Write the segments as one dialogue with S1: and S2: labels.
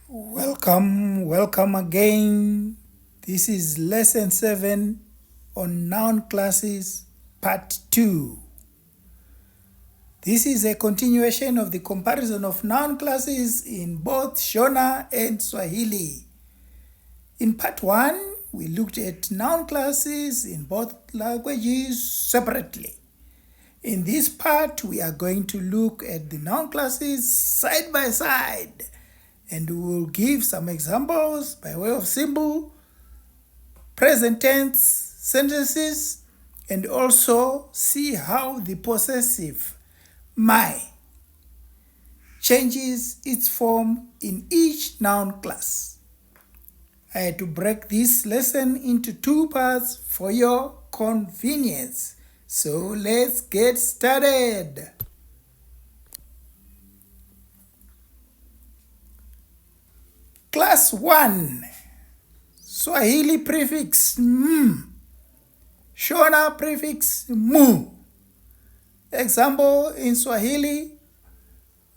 S1: Welcome again. This is lesson 7 on noun classes part 2. This is a continuation of the comparison of noun classes in both Shona and Swahili. In part 1, we looked at noun classes in both languages separately. In this part, we are going to look at the noun classes side by side, and we will give some examples by way of simple, present tense sentences, and also see how the possessive my changes its form in each noun class. I had to break this lesson into 2 parts for your convenience. So let's get started. Class 1. Swahili prefix m. Shona prefix mu. Example in Swahili,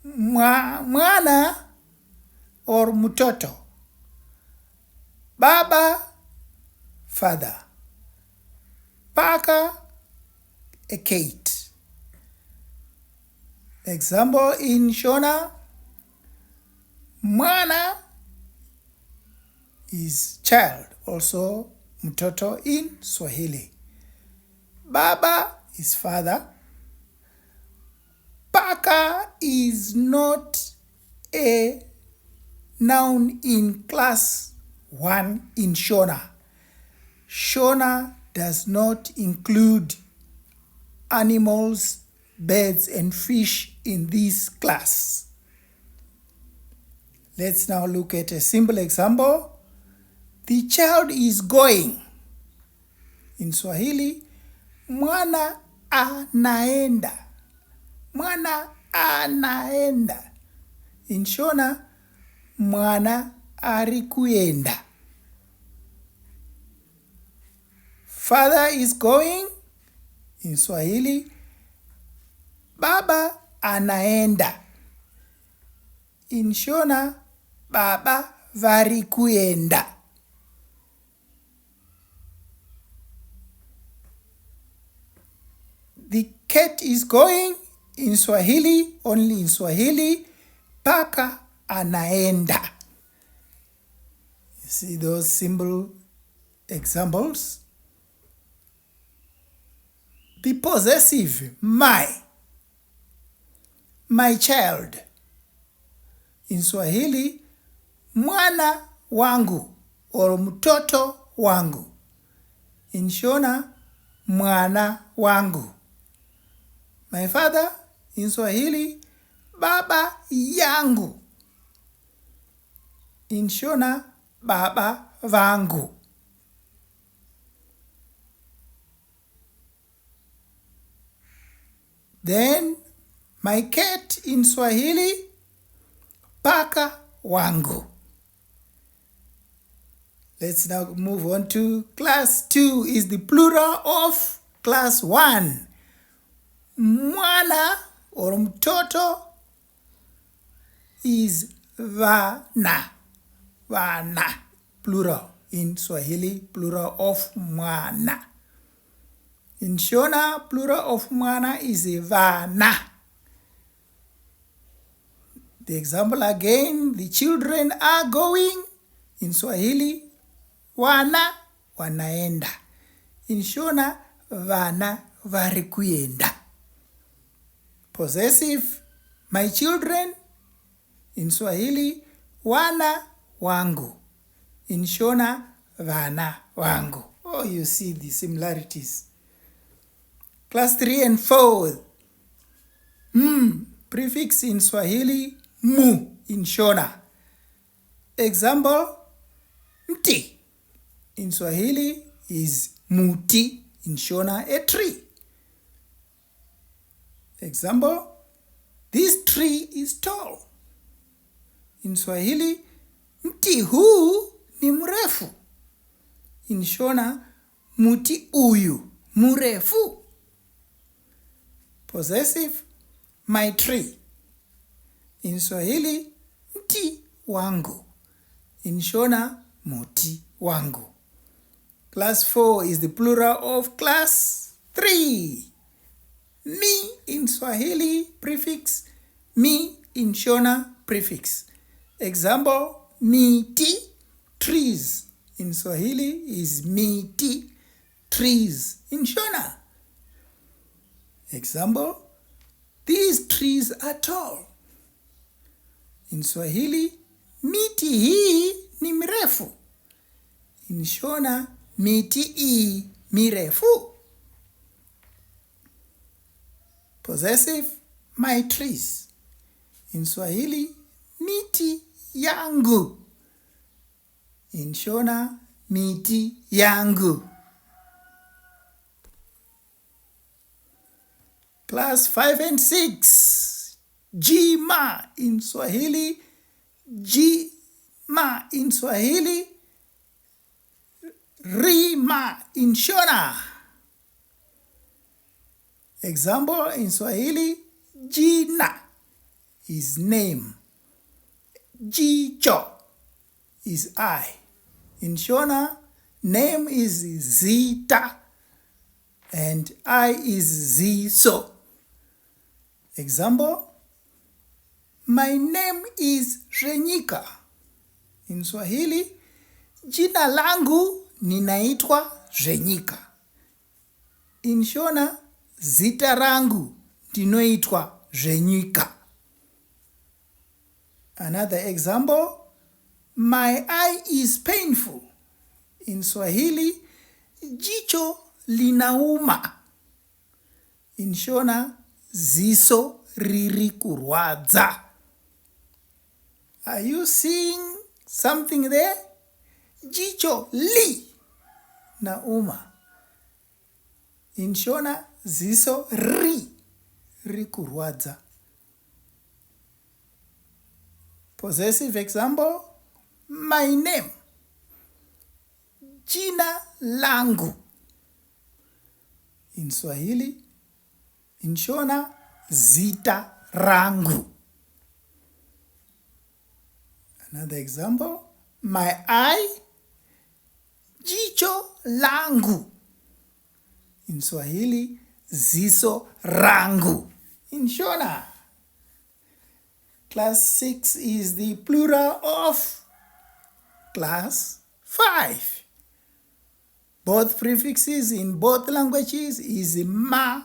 S1: mwana or mtoto. Baba, father. Paka, a cat. Example in Shona, mwana is child, also mtoto in Swahili. Baba is father. Paka is not a noun in class 1 in Shona. Shona does not include animals, birds, and fish in this class. Let's now look at a simple example. The child is going. In Swahili, mwana anaenda. Mwana anaenda. In Shona, mwana arikuenda. Father is going. In Swahili, baba anaenda. In Shona, baba varikuenda. The cat is going. In Swahili, only in Swahili, paka anaenda. You see those simple examples? The possessive my child. In Swahili, mwana wangu or mtoto wangu. In Shona, mwana wangu. My father, in Swahili, baba yangu. In Shona, baba vangu. Then, my cat in Swahili, paka wangu. Let's now move on to class 2 is the plural of class 1. Mwana or mtoto is vana. Vana, plural. In Swahili, plural of mwana. In Shona, plural of mwana is vana. The example again, the children are going. In Swahili, wana wanaenda. In Shona, vana varikuenda. Possessive, my children. In Swahili, wana wangu. In Shona, vana wangu. Oh, you see the similarities. Class 3 and 4. Prefix in Swahili, mu in Shona. Example, mti. In Swahili is muti. In Shona, a tree. Example, this tree is tall. In Swahili, mti huu ni mrefu. In Shona, muti uyu murefu. Possessive, my tree. In Swahili, mti wangu. In Shona, muti wangu. Class 4 is the plural of class 3. Mi in Swahili, prefix. Mi in Shona, prefix. Example, miti, trees. In Swahili is miti, trees. In Shona. Example, these trees are tall. In Swahili, miti hii ni mirefu. In Shona, miti hii mirefu. Possessive, my trees. In Swahili, miti yangu. In Shona, miti yangu. Class 5 and 6. Jima in Swahili. Jima in Swahili. Rima in Shona. Example in Swahili, jina is name. Jicho is eye. In Shona, name is zita and eye is ziso. Example, my name is Renyika. In Swahili, jina langu ninaitwa Renyika. In Shona, zita rangu ndinoitwa Renyika. Another example, my eye is painful. In Swahili, jicho linauma. In Shona, ziso riri kurwadza. Are you seeing something there? Jicho li nauma. In Shona, ziso ri kurwadza. Possessive example, my name, jina langu. In Swahili, in Shona, zita rangu. Another example, my eye, jicho langu. In Swahili, ziso rangu. In Shona. Class 6 is the plural of class 5. Both prefixes in both languages is ma.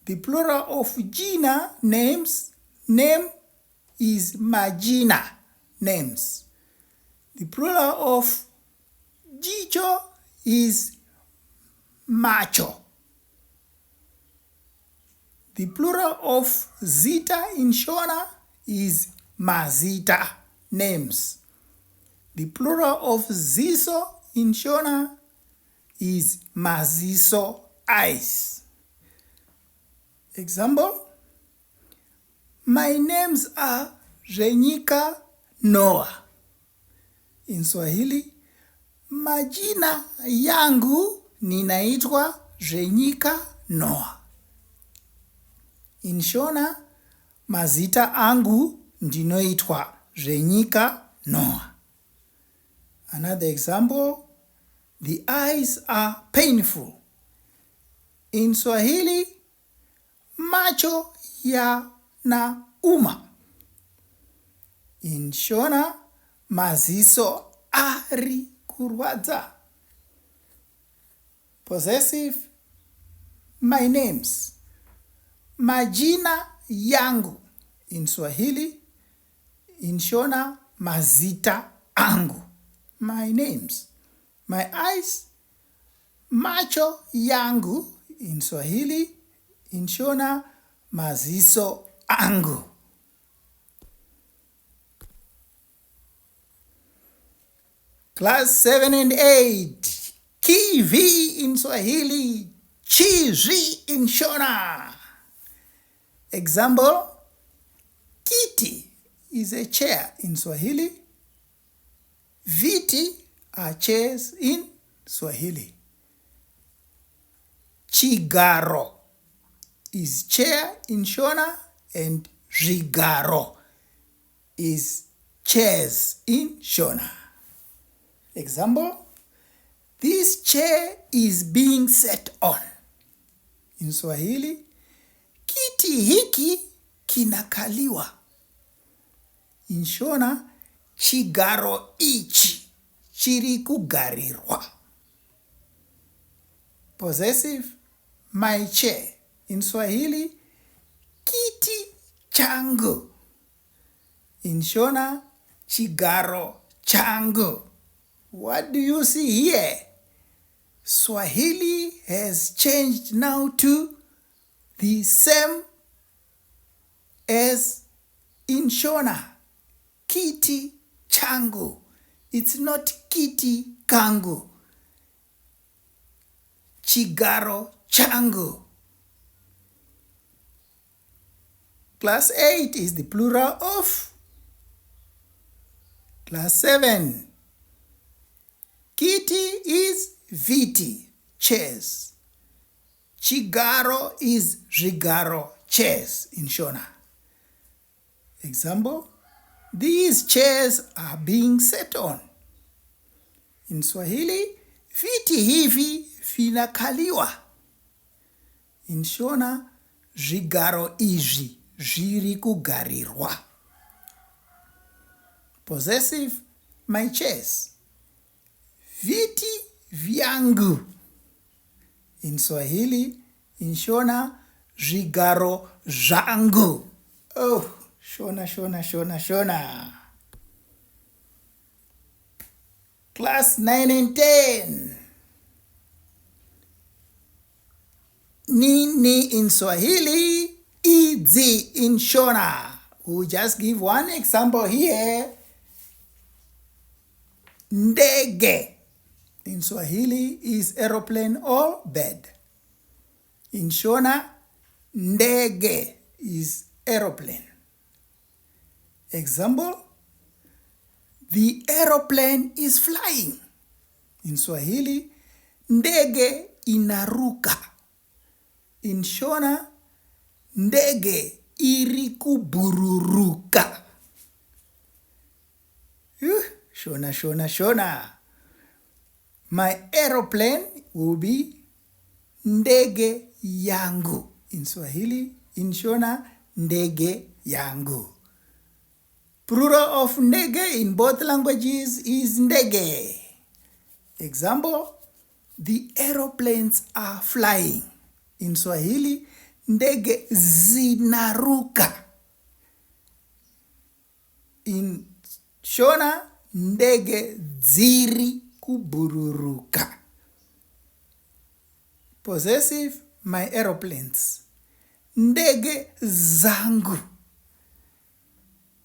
S1: The plural of jina, names, name is majina, names. The plural of jicho is macho. The plural of zita in Shona is mazita, names. The plural of ziso in Shona is maziso, eyes. Example, my names are Renyika, Noah. In Swahili, majina yangu ninaitwa Renyika, Noah. In Shona, mazita angu ndinoitwa Renyika, Noah. Another example, the eyes are painful. In Swahili, macho yanauma. In Shona, maziso ari kurwadza. Possessive, my names, majina yangu. In Swahili, in Shona, mazita angu, my names. My eyes, macho yangu. In Swahili, in Shona, maziso angu. Class 7 and 8. Kivi in Swahili, chizi in Shona. Example, kiti is a chair in Swahili. Viti are chairs in Swahili. Chigaro is chair in Shona and rigaro is chairs in Shona. Example, this chair is being sat on. In Swahili, kiti hiki kinakaliwa. In Shona, chigaro ichi chiri kugarirwa. Possessive, my chair. In Swahili, kiti changu. In Shona, chigaro changu. What do you see here? Swahili has changed now to the same as in Shona. Kiti changu. It's not kiti kangu. Chigaro changu. Class 8 is the plural of class 7. Kiti is viti, chairs. Chigaro is rigaro, chairs in Shona. Example, these chairs are being sat on. In Swahili, viti hivi vinakaliwa. In Shona, rigaro izvi zviri kugarirwa. Possessive, my chairs. Viti vyangu. In Swahili, in Shona, rigaro zvangu. Oh, Shona, Shona, Shona, Shona. Class 9 and 10. Nini in Swahili, idzi in Shona. We'll just give one example here. Ndege in Swahili is aeroplane or bird. In Shona, ndege is aeroplane. Example, the aeroplane is flying. In Swahili, ndege inaruka. In Shona, ndege iri kubururuka. Shona, Shona, Shona. My aeroplane will be ndege yangu. In Swahili, in Shona, ndege yangu. Plural of ndege in both languages is ndege. Example, the aeroplanes are flying. In Swahili, ndege zinaruka. In Shona, ndege dziri kubururuka. Possessive, my aeroplanes. Ndege zangu.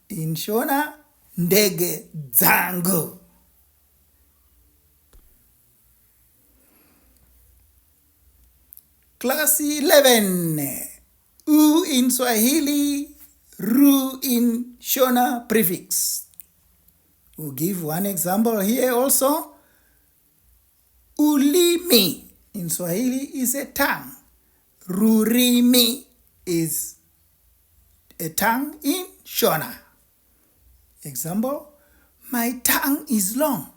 S1: In Shona, ndege zangu. Class 11. U in Swahili, ru in Shona prefix. We'll give one example here also. Ulimi in Swahili is a tongue. Rurimi is a tongue in Shona. Example, my tongue is long.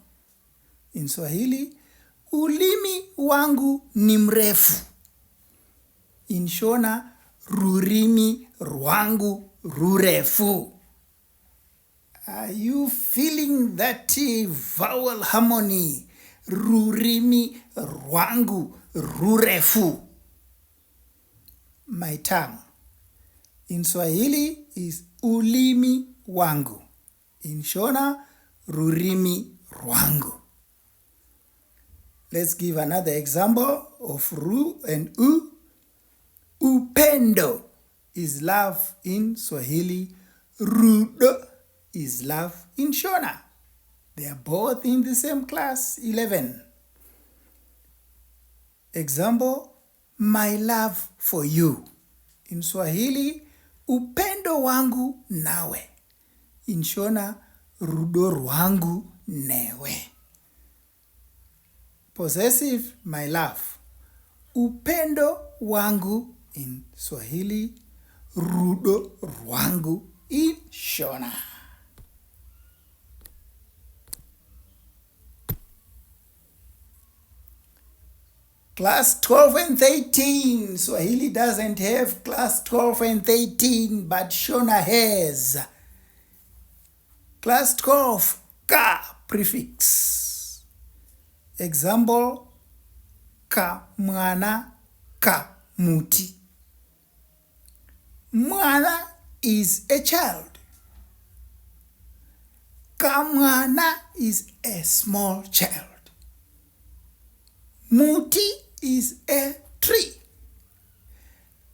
S1: In Swahili, ulimi wangu ni mrefu. In Shona, rurimi rwangu rurefu. Are you feeling that vowel harmony? Rurimi rwangu rurefu. My tongue. In Swahili is ulimi wangu. In Shona, rurimi rwangu. Let's give another example of ru and u. Upendo is love in Swahili. Rudo is love in Shona. They are both in the same class 11. Example, my love for you. In Swahili, upendo wangu nawe. In Shona, rudo rwangu newe. Possessive, my love. Upendo wangu in Swahili, rudo rwangu in Shona. Class 12 and 13. Swahili doesn't have class 12 and 13, but Shona has. Class 12, ka prefix. Example, ka mwana, ka muti. Mwana is a child. Ka mwana is a small child. Muti is a tree.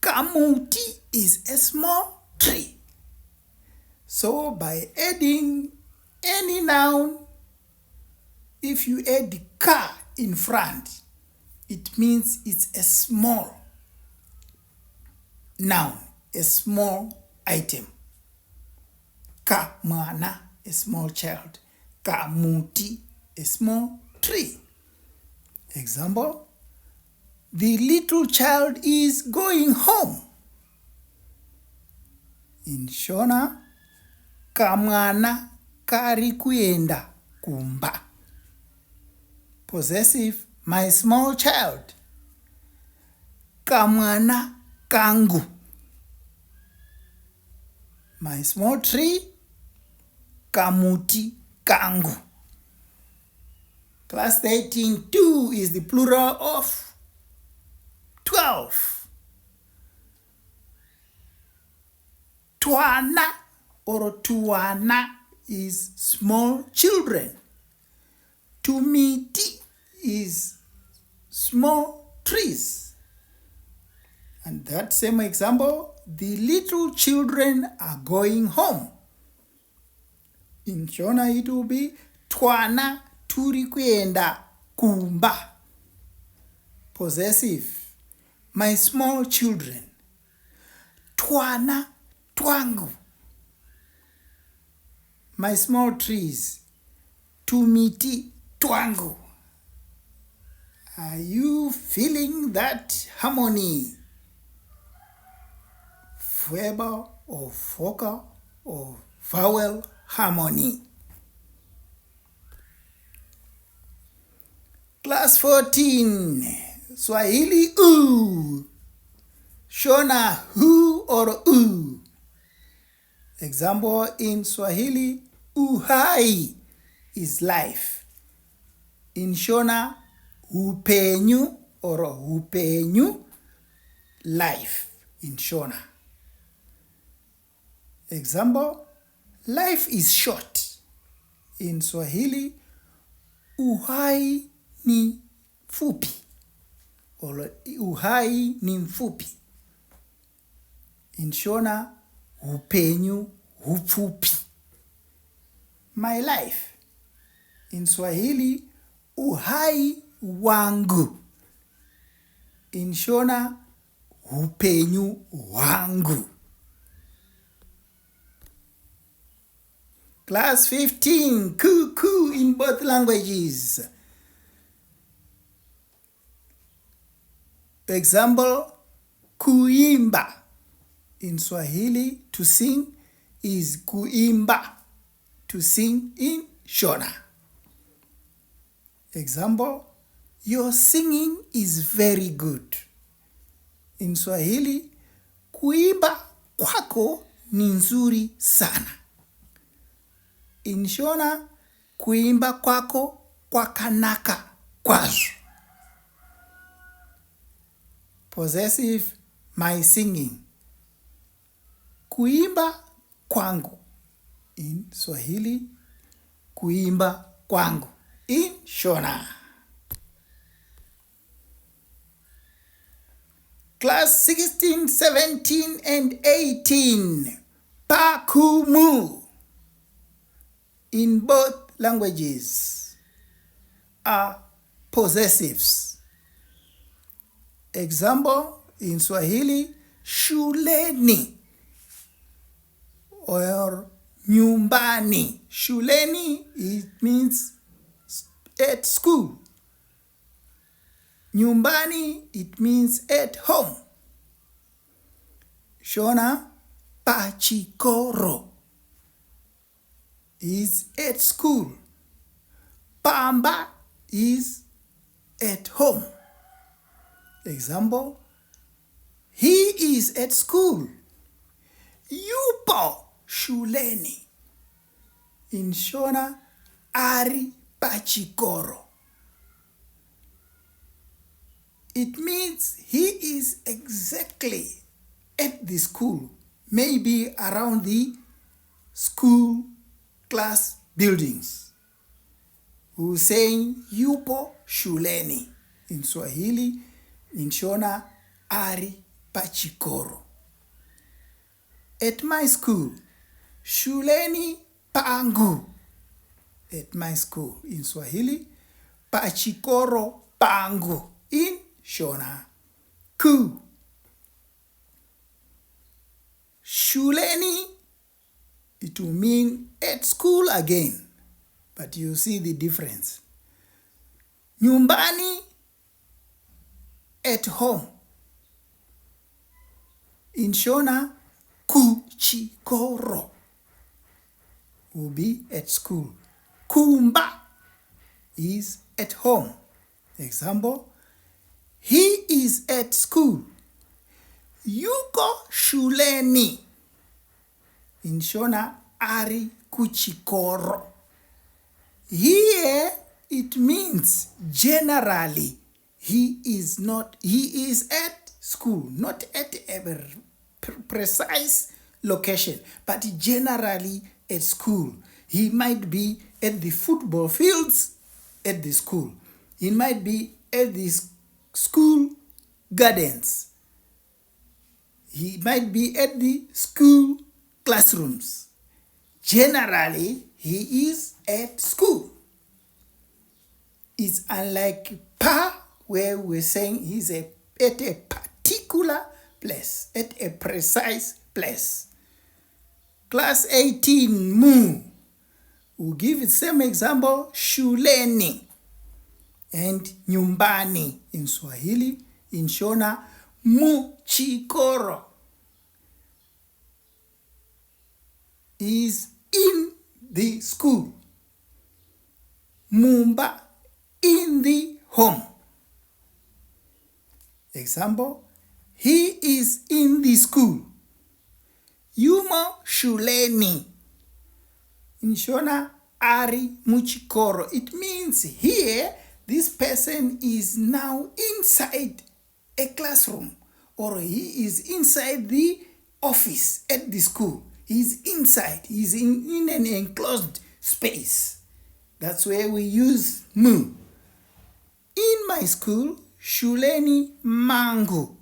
S1: Kamuti is a small tree. So by adding any noun, if you add ka in front, it means it's a small noun, a small item. Ka mwana, a small child. Ka muti, a small tree. Example, the little child is going home. In Shona, kamwana kari kuenda kumba. Possessive, my small child. Kamwana kangu. My small tree. Kamuti kangu. Class 13, 2 is the plural of 12. Twana or tuana is small children. Tumiti is small trees. And that same example, the little children are going home. In Shona it will be twana turi kuenda kumba. Possessive, my small children. Twana twangu. My small trees. Tumiti twangu. Are you feeling that harmony? Verbal or vocal or vowel harmony. Class 14, Swahili u. Shona who or u. Example in Swahili, uhai is life. In Shona, upenyu or upenyu, life in Shona. Example, life is short. In Swahili, uhai ni fupi or uhai ni mfupi. In Shona, upenyu ufupi. My life. In Swahili, uhai wangu. In Shona, upenyu wangu. Class 15, ku in both languages. Example, kuimba. In Swahili, to sing is kuimba. To sing in Shona. Example, your singing is very good. In Swahili, kuimba kwako ni nzuri sana. In Shona, kuimba kwako kwakanaka kwazo. Possessive, my singing. Kuimba kwangu. In Swahili, kuimba kwangu. In Shona. Class 16, 17, and 18. Pakumu. In both languages are possessives. Example, in Swahili, shuleni or nyumbani. Shuleni, it means at school. Nyumbani, it means at home. Shona, pachikoro is at school. Pamba is at home. Example, he is at school. Yupo shuleni. In Shona, ari pachikoro. It means he is exactly at the school, maybe around the school class buildings. We're saying yupo shuleni. In Swahili, in Shona, ari pachikoro. At my school, shuleni pangu. At my school, in Swahili, pachikoro pangu. In Shona, ku. Shuleni, it will mean at school again, but you see the difference. Nyumbani, at home. In Shona, kuchikoro will be at school. Kumba is at home. Example, he is at school. Yuko shuleni. In Shona, ari kuchikoro. Here it means generally he is at school, not at a precise location, but generally at school. He might be at the football fields at the school. He might be at the school gardens. He might be at the school classrooms. Generally, he is at school. It's unlike pa, where we're saying he's at a particular place, at a precise place. Class 18, mu. We'll give the same example, shuleni. And nyumbani in Swahili, in Shona, muchikoro is in the school. Mumba, in the home. Example, he is in the school. Yumo shuleni. In Shona, ari muchikoro. It means here, this person is now inside a classroom, or he is inside the office at the school. He's inside. He's in an enclosed space. That's where we use mu. In my school, shuleni mangu.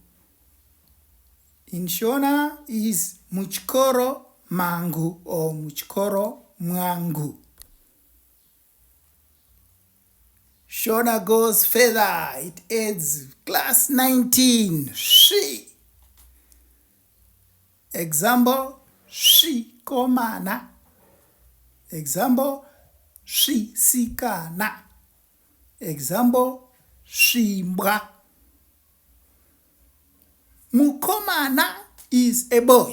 S1: In Shona is muchikoro mangu or muchikoro mwangu. Shona goes further. It adds class 19, she. Example, she komana. Example, she sikana. Example, she mbra. Mukomana is a boy.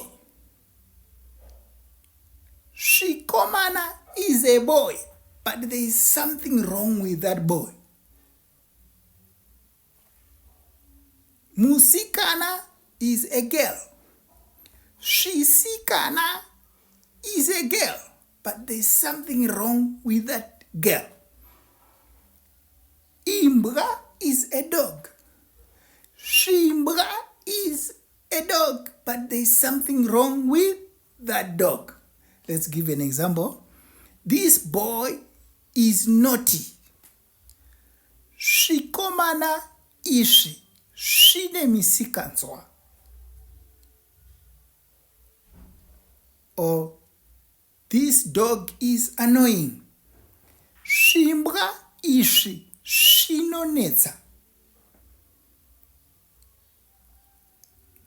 S1: Shikomana is a boy, but there is something wrong with that boy. Musikana is a girl. Shisikana is a girl, but there is something wrong with that girl. Imbra is a dog. Shimbra is a dog, but there is something wrong with that dog. Let's give an example. This boy is naughty. Shikomana ishi. Shine misikanswa. Or this dog is annoying. Shimbra ishi. Shinonetsa.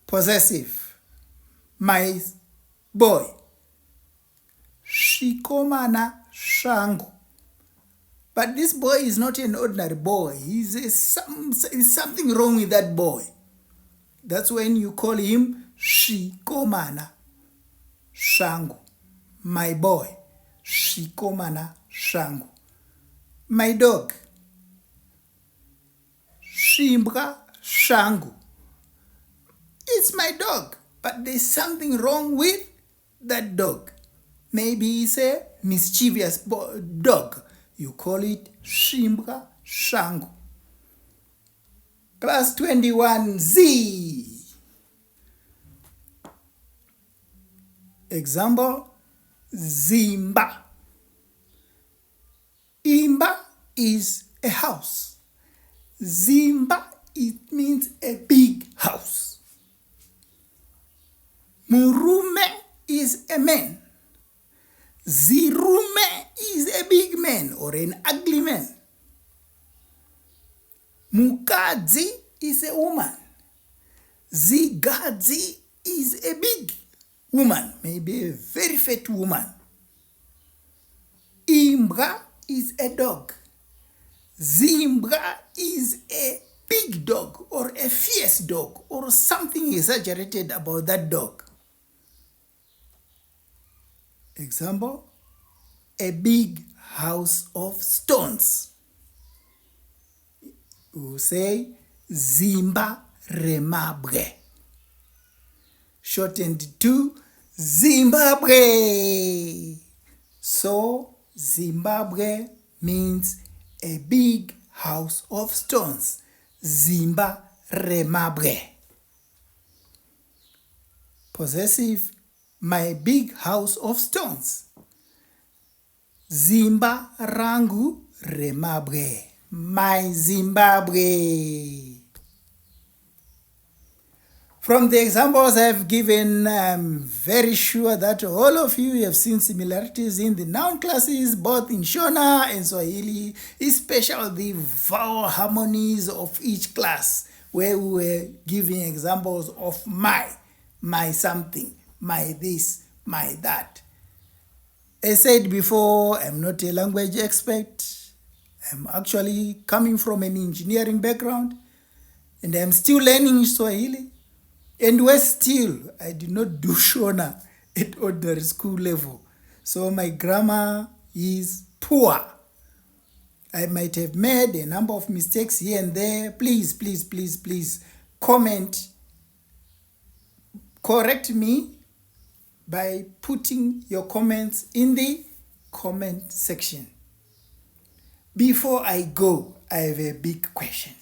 S1: Possessive. My boy. Shikomana shangu. But this boy is not an ordinary boy. There's something wrong with that boy. That's when you call him Shikomana shangu. My boy. Shikomana shangu. My dog. Shimbra shangu. It's my dog, but there's something wrong with that dog. Maybe it's a mischievous dog. You call it shimbwa shangu. Class 21Z. Example, Zimba. Imba is a house. Zimba, it means a big house. Murume is a man. Zirume is a big man or an ugly man. Mukadzi is a woman. Zigadzi is a big woman, maybe a very fat woman. Imbra is a dog. Zimbra is a big dog or a fierce dog or something exaggerated about that dog. Example, a big house of stones. We say Zimba Remabre, shortened to Zimbabwe. So Zimbabwe means a big house of stones. Zimba Remabre. Possessive, my big house of stones. Zimba rangu remabre. My Zimbabwe. From the examples I've given, I'm very sure that all of you have seen similarities in the noun classes, both in Shona and Swahili, especially the vowel harmonies of each class, where we were giving examples of my something, my this, my that. As said before, I'm not a language expert. I'm actually coming from an engineering background, and I'm still learning Swahili. And worse still, I did not do Shona at ordinary school level. So my grammar is poor. I might have made a number of mistakes here and there. Please, please, please, please comment. Correct me by putting your comments in the comment section. Before I go, I have a big question.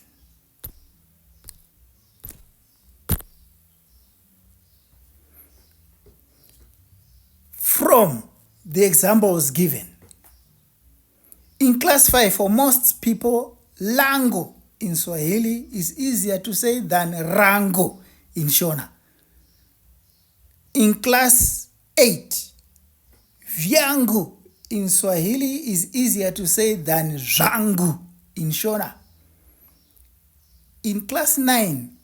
S1: From the examples given, in class 5, for most people, lango in Swahili is easier to say than rango in Shona. In class 8, vyangu in Swahili is easier to say than zhangu in Shona. In class 9,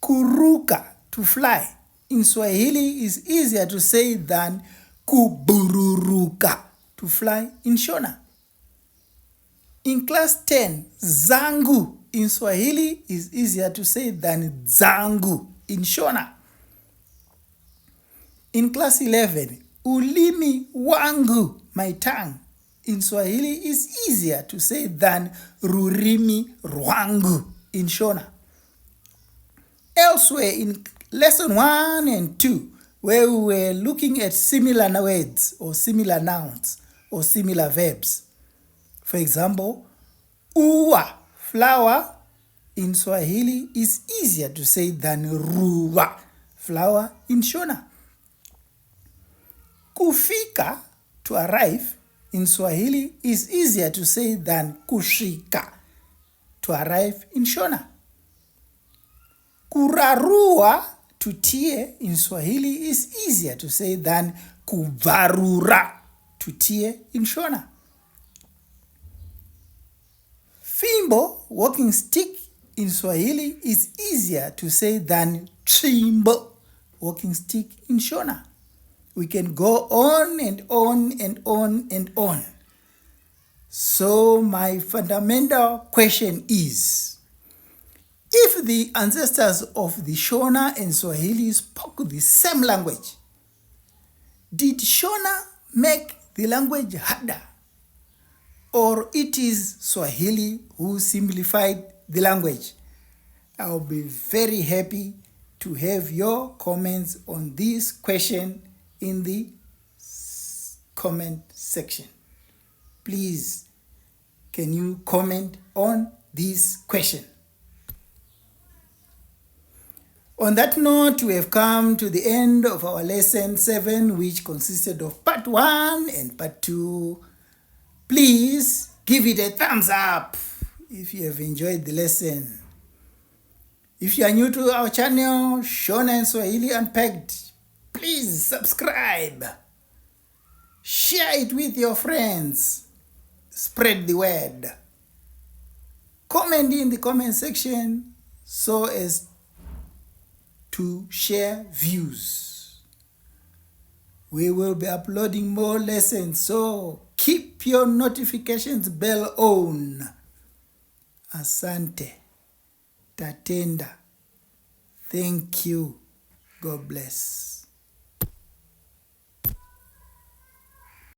S1: kuruka, to fly, in Swahili is easier to say than kubururuka, to fly in Shona. In class 10, zangu in Swahili is easier to say than zangu in Shona. In class 11, ulimi wangu, my tongue, in Swahili is easier to say than rurimi rwangu in Shona. Elsewhere in lesson 1 and 2, where we were looking at similar words or similar nouns or similar verbs. For example, uwa, flower, in Swahili is easier to say than ruwa, flower in Shona. Kufika, to arrive, in Swahili is easier to say than kushika, to arrive in Shona. Kurarua, to tear, in Swahili is easier to say than kuvarura, to tear in Shona. Fimbo, walking stick, in Swahili is easier to say than chimbo, walking stick in Shona. We can go on and on and on and on. So my fundamental question is, if the ancestors of the Shona and Swahili spoke the same language, did Shona make the language harder? Or it is Swahili who simplified the language? I'll be very happy to have your comments on this question in the comment section. Please, can you comment on this question? On that note, we have come to the end of our lesson 7, which consisted of part 1 and part 2. Please give it a thumbs up if you have enjoyed the lesson. If you are new to our channel, Shona In Swahili Unpacked, please subscribe. Share it with your friends. Spread the word. Comment in the comment section so as to share views. We will be uploading more lessons, so keep your notifications bell on. Asante. Tatenda. Thank you. God bless.